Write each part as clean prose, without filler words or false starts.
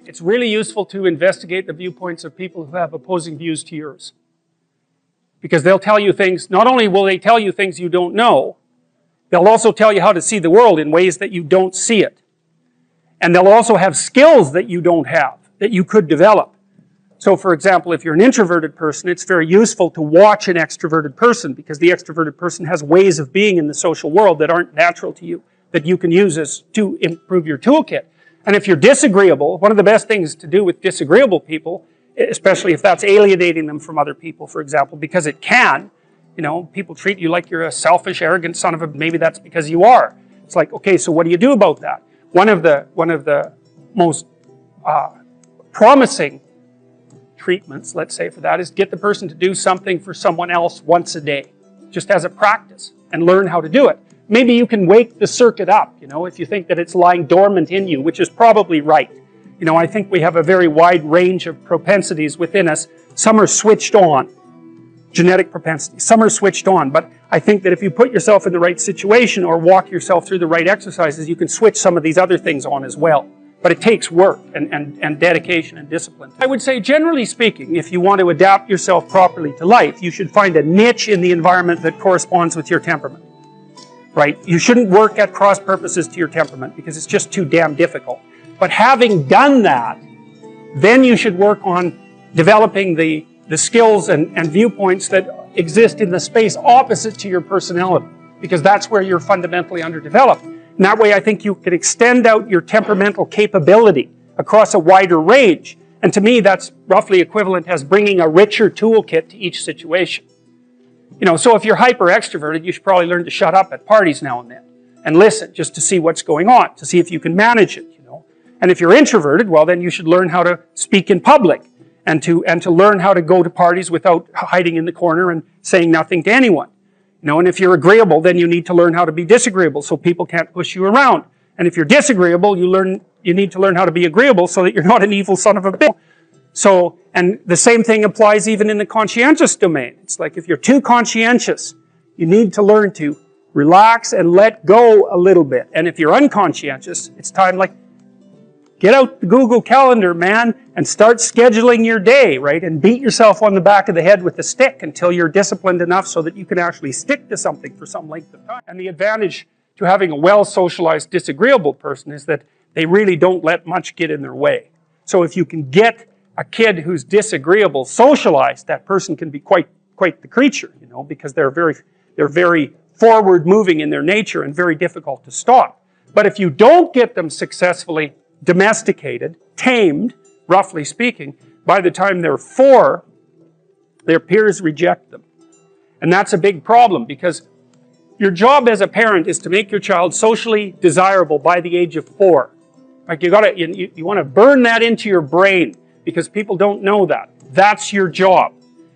It's really useful to investigate the viewpoints of people who have opposing views to yours. Because they'll tell you things, not only will they tell you things you don't know, they'll also tell you how to see the world in ways that you don't see it. And they'll also have skills that you don't have, that you could develop. So for example, if you're an introverted person, it's very useful to watch an extroverted person, because the extroverted person has ways of being in the social world that aren't natural to you, that you can use as to improve your toolkit. And if you're disagreeable, one of the best things to do with disagreeable people, especially if that's alienating them from other people, for example, because it can, you know, people treat you like you're a selfish, arrogant son of a, maybe that's because you are. It's like, okay, so what do you do about that? One of the most promising treatments, let's say, for that is get the person to do something for someone else once a day, just as a practice, and learn how to do it. Maybe you can wake the circuit up, you know, if you think that it's lying dormant in you, which is probably right. You know, I think we have a very wide range of propensities within us. Some are switched on, genetic propensities. Some are switched on, but I think that if you put yourself in the right situation or walk yourself through the right exercises, you can switch some of these other things on as well. But it takes work and dedication and discipline. I would say, generally speaking, if you want to adapt yourself properly to life, you should find a niche in the environment that corresponds with your temperament. Right? You shouldn't work at cross purposes to your temperament because it's just too damn difficult. But having done that, then you should work on developing the skills and viewpoints that exist in the space opposite to your personality, because that's where you're fundamentally underdeveloped. And that way I think you can extend out your temperamental capability across a wider range. And to me that's roughly equivalent as bringing a richer toolkit to each situation. You know, so if you're hyper extroverted, you should probably learn to shut up at parties now and then and listen just to see what's going on, to see if you can manage it, you know. And if you're introverted, well then you should learn how to speak in public and to learn how to go to parties without hiding in the corner and saying nothing to anyone. You know, and if you're agreeable, then you need to learn how to be disagreeable so people can't push you around. And if you're disagreeable, you need to learn how to be agreeable so that you're not an evil son of a bitch. So, and the same thing applies even in the conscientious domain. It's like if you're too conscientious, you need to learn to relax and let go a little bit. And if you're unconscientious, it's time like, get out the Google Calendar, man, and start scheduling your day, right? And beat yourself on the back of the head with a stick until you're disciplined enough so that you can actually stick to something for some length of time. And the advantage to having a well-socialized, disagreeable person is that they really don't let much get in their way. So if you can get a kid who's disagreeable socialized, that person can be quite the creature, you know, because they're very forward-moving in their nature and very difficult to stop. But if you don't get them successfully domesticated, tamed, roughly speaking, by the time they're 4, their peers reject them. And that's a big problem because your job as a parent is to make your child socially desirable by the age of 4. Like you want to burn that into your brain because people don't know that. That's your job.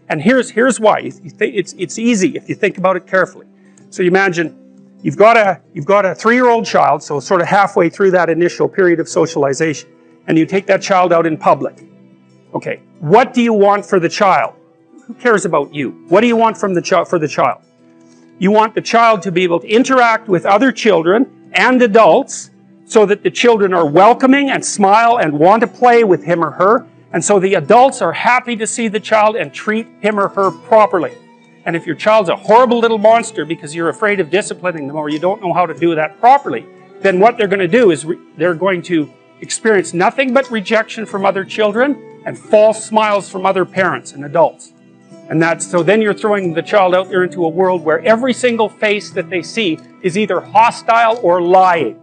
And here's why. It's easy if you think about it carefully. So you imagine you've got a 3-year-old child, so sort of halfway through that initial period of socialization, and you take that child out in public. Okay, what do you want for the child? Who cares about you? What do you want from for the child? You want the child to be able to interact with other children and adults so that the children are welcoming and smile and want to play with him or her, and so the adults are happy to see the child and treat him or her properly. And if your child's a horrible little monster because you're afraid of disciplining them or you don't know how to do that properly, then what they're going to do is they're going to experience nothing but rejection from other children and false smiles from other parents and adults. And so then you're throwing the child out there into a world where every single face that they see is either hostile or lying.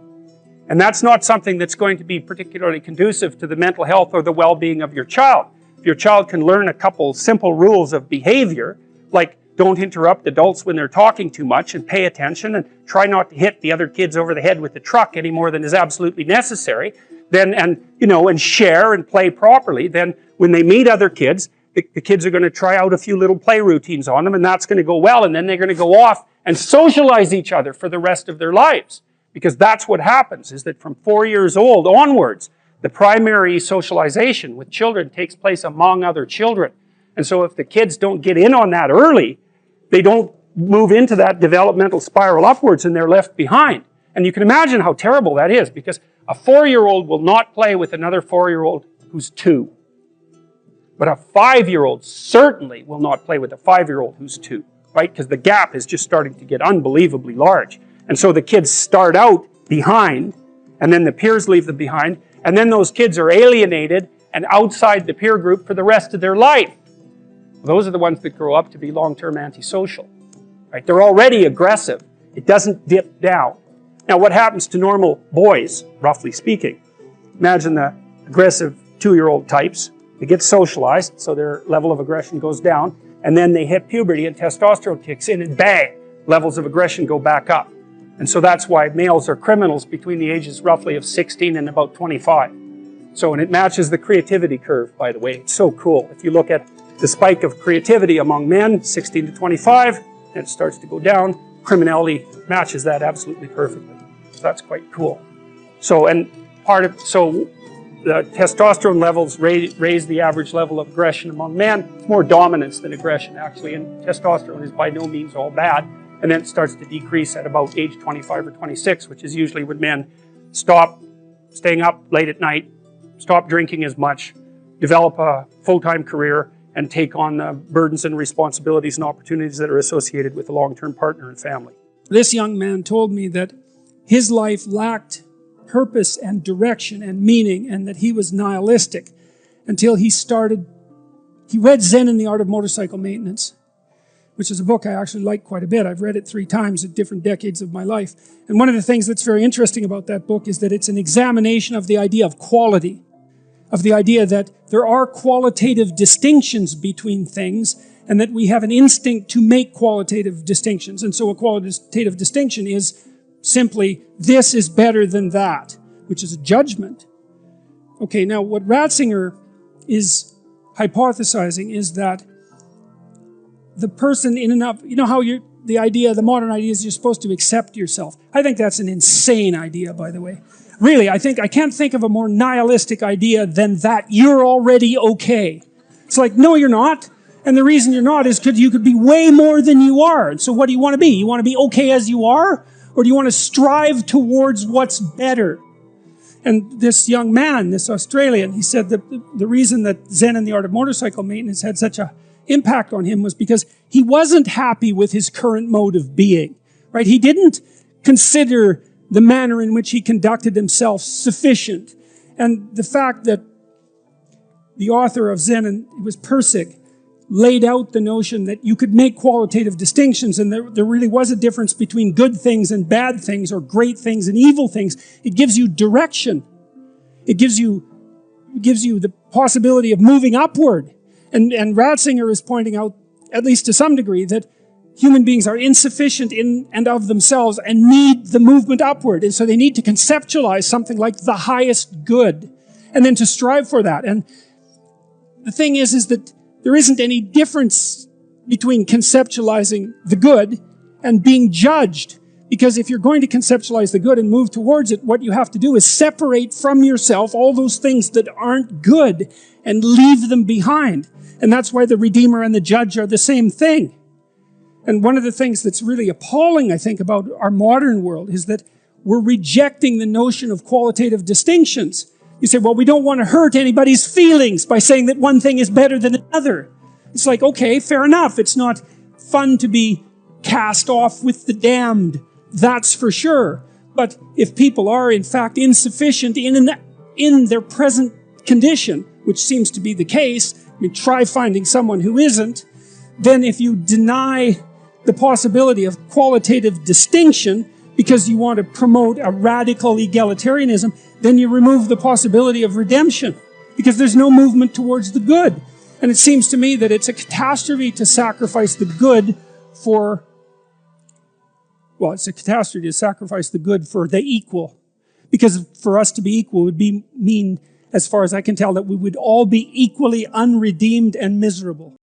And that's not something that's going to be particularly conducive to the mental health or the well-being of your child. If your child can learn a couple simple rules of behavior, like don't interrupt adults when they're talking too much and pay attention and try not to hit the other kids over the head with the truck any more than is absolutely necessary, then, and share and play properly, then when they meet other kids, the kids are going to try out a few little play routines on them and that's going to go well, and then they're going to go off and socialize each other for the rest of their lives. Because that's what happens, is that from 4 years old onwards, the primary socialization with children takes place among other children. And so if the kids don't get in on that early, they don't move into that developmental spiral upwards and they're left behind. And you can imagine how terrible that is, because a 4-year-old will not play with another 4-year-old who's 2. But a 5-year-old certainly will not play with a 5-year-old who's 2, right? Because the gap is just starting to get unbelievably large. And so the kids start out behind, and then the peers leave them behind, and then those kids are alienated and outside the peer group for the rest of their life. Those are the ones that grow up to be long-term antisocial, right? They're already aggressive. It doesn't dip down. Now, what happens to normal boys, roughly speaking? Imagine the aggressive 2-year-old types. They get socialized, so their level of aggression goes down, and then they hit puberty and testosterone kicks in, and bang, levels of aggression go back up. And so that's why males are criminals between the ages roughly of 16 and about 25. So, and it matches the creativity curve, by the way. It's so cool. If you look at the spike of creativity among men, 16 to 25, and it starts to go down, criminality matches that absolutely perfectly. So that's quite cool. So, and so the testosterone levels raise the average level of aggression among men. It's more dominance than aggression, actually, and testosterone is by no means all bad. And then it starts to decrease at about age 25 or 26, which is usually when men stop staying up late at night, stop drinking as much, develop a full-time career, and take on the burdens and responsibilities and opportunities that are associated with a long-term partner and family. This young man told me that his life lacked purpose and direction and meaning, and that he was nihilistic until he read Zen and the Art of Motorcycle Maintenance, which is a book I actually like quite a bit. I've read it 3 times at different decades of my life. And one of the things that's very interesting about that book is that it's an examination of the idea of quality, of the idea that there are qualitative distinctions between things, and that we have an instinct to make qualitative distinctions. And so a qualitative distinction is simply, this is better than that, which is a judgment. Okay, now what Ratzinger is hypothesizing is that the person in and of, you know how the modern idea is you're supposed to accept yourself. I think that's an insane idea, by the way. Really, I can't think of a more nihilistic idea than that you're already okay. It's like, no, you're not. And the reason you're not is because you could be way more than you are. And so what do you want to be? You want to be okay as you are? Or do you want to strive towards what's better? And this young man, this Australian, he said that the reason that Zen and the Art of Motorcycle Maintenance had such an impact on him was because he wasn't happy with his current mode of being, right? He didn't consider the manner in which he conducted himself sufficient. And the fact that the author of Zen, and it was Persig, laid out the notion that you could make qualitative distinctions, and there really was a difference between good things and bad things, or great things and evil things. It gives you direction. It gives you the possibility of moving upward. And Ratzinger is pointing out, at least to some degree, that human beings are insufficient in and of themselves and need the movement upward. And so they need to conceptualize something like the highest good, and then to strive for that. And the thing is that there isn't any difference between conceptualizing the good and being judged. Because if you're going to conceptualize the good and move towards it, what you have to do is separate from yourself all those things that aren't good and leave them behind. And that's why the Redeemer and the Judge are the same thing. And one of the things that's really appalling, I think, about our modern world is that we're rejecting the notion of qualitative distinctions. You say, well, we don't want to hurt anybody's feelings by saying that one thing is better than another. It's like, okay, fair enough. It's not fun to be cast off with the damned. That's for sure. But if people are, in fact, insufficient in their present condition, which seems to be the case, I mean, try finding someone who isn't, then if you deny the possibility of qualitative distinction because you want to promote a radical egalitarianism, then you remove the possibility of redemption because there's no movement towards the good. And it seems to me that it's a catastrophe to sacrifice the good for, well, it's a catastrophe to sacrifice the good for the equal. Because for us to be equal would mean, as far as I can tell, that we would all be equally unredeemed and miserable.